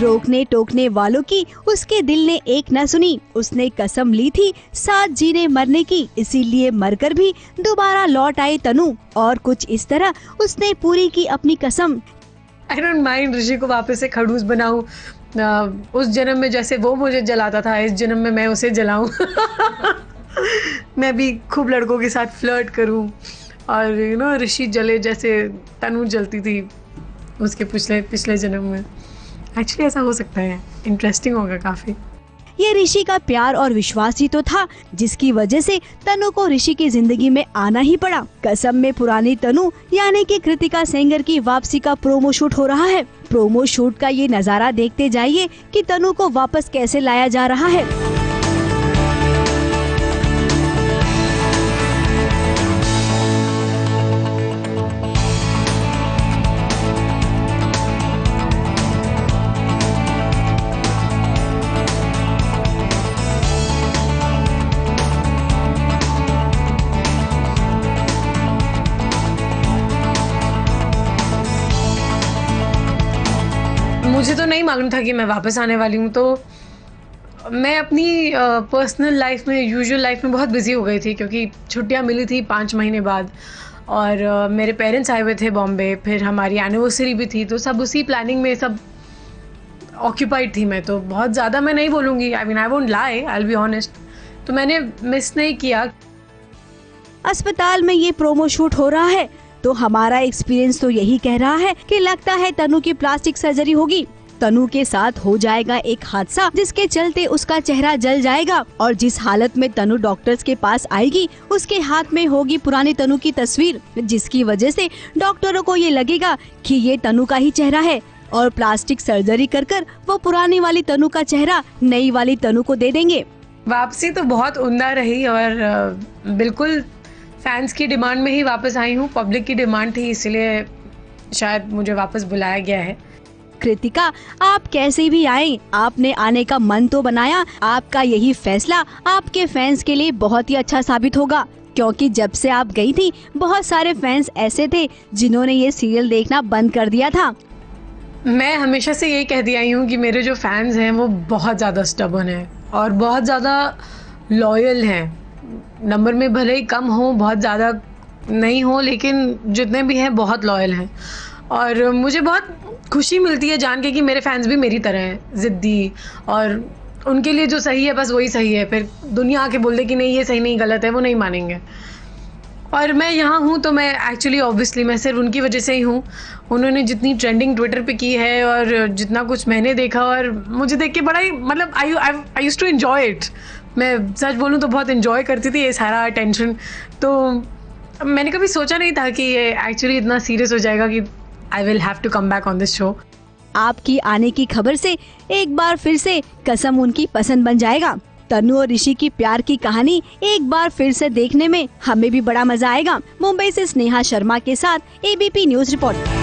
रोकने टोकने वालों की उसके दिल ने एक न सुनी। उसने कसम ली थी साथ जीने मरने की, इसीलिए मरकर भी दोबारा लौट आई तनु, और कुछ इस तरह उसने पूरी की अपनी कसम। आई डोंट माइंड ऋषि को वापस से खड़ूस बनाऊं। उस जन्म में जैसे वो मुझे जलाता था, इस जन्म में मैं उसे जलाऊं। मैं भी खूब लड़कों के साथ फ्लर्ट करूं और ऋषि जले जैसे तनु जलती थी उसके पिछले जन्म में। एक्चुअली ऐसा हो सकता है, इंटरेस्टिंग होगा काफ़ी। ये ऋषि का प्यार और विश्वास ही तो था जिसकी वजह से तनु को ऋषि की जिंदगी में आना ही पड़ा। कसम में पुरानी तनु यानी कि कृतिका सेंगर की वापसी का प्रोमो शूट हो रहा है। प्रोमो शूट का ये नजारा देखते जाइए कि तनु को वापस कैसे लाया जा रहा है। मुझे तो नहीं मालूम था कि मैं वापस आने वाली हूँ, तो मैं अपनी पर्सनल लाइफ में, यूजुअल लाइफ में बहुत बिजी हो गई थी क्योंकि छुट्टियाँ मिली थी 5 महीने बाद, और मेरे पेरेंट्स आए हुए थे बॉम्बे, फिर हमारी एनिवर्सरी भी थी, तो सब उसी प्लानिंग में सब ऑक्यूपाइड थी मैं। तो बहुत ज़्यादा मैं नहीं बोलूँगी, I won't lie, I will be honest, तो मैंने मिस नहीं किया। अस्पताल में ये प्रोमो शूट हो रहा है तो हमारा एक्सपीरियंस तो यही कह रहा है कि लगता है तनु की प्लास्टिक सर्जरी होगी। तनु के साथ हो जाएगा एक हादसा जिसके चलते उसका चेहरा जल जाएगा, और जिस हालत में तनु डॉक्टर्स के पास आएगी उसके हाथ में होगी पुरानी तनु की तस्वीर, जिसकी वजह से डॉक्टरों को ये लगेगा कि ये तनु का ही चेहरा है, और प्लास्टिक सर्जरी कर कर वो पुरानी वाली तनु का चेहरा नई वाली तनु को दे देंगे। वापसी तो बहुत उम्दा रही और बिल्कुल फैंस की डिमांड में ही वापस आई हूँ। पब्लिक की डिमांड थी, इसलिए शायद मुझे वापस बुलाया गया है। कृतिका, आप कैसे भी आए, आपने आने का मन तो बनाया। आपका यही फैसला आपके फैंस के लिए बहुत ही अच्छा साबित होगा, क्योंकि जब से आप गई थी बहुत सारे फैंस ऐसे थे जिन्होंने ये सीरियल देखना बंद कर दिया था। मैं हमेशा से यही कहती आई हूँ कि मेरे जो फैंस हैं वो बहुत ज़्यादा स्टबर्न हैं और बहुत ज़्यादा लॉयल हैं। नंबर में भले ही कम हो, बहुत ज़्यादा नहीं हो, लेकिन जितने भी हैं बहुत लॉयल हैं, और मुझे बहुत खुशी मिलती है जान के कि मेरे फैंस भी मेरी तरह हैं, ज़िद्दी, और उनके लिए जो सही है बस वही सही है। फिर दुनिया आके बोल दे कि नहीं ये सही नहीं गलत है, वो नहीं मानेंगे। और मैं यहाँ हूँ तो मैं एक्चुअली ऑब्वियसली मैं सिर्फ उनकी वजह से ही हूँ। उन्होंने जितनी ट्रेंडिंग ट्विटर पे की है और जितना कुछ मैंने देखा, और मुझे देख के बड़ा ही मतलब I used to enjoy it. मैं सच बोलूँ तो बहुत एन्जॉय करती थी ये सारा अटेंशन। तो मैंने कभी सोचा नहीं था कि ये एक्चुअली इतना सीरियस हो जाएगा कि I will have to come back on this show. आपकी आने की खबर से एक बार फिर से कसम उनकी पसंद बन जाएगा। तनु और ऋषि की प्यार की कहानी एक बार फिर से देखने में हमें भी बड़ा मजा आएगा। मुंबई से स्नेहा शर्मा के साथ ABP न्यूज रिपोर्ट।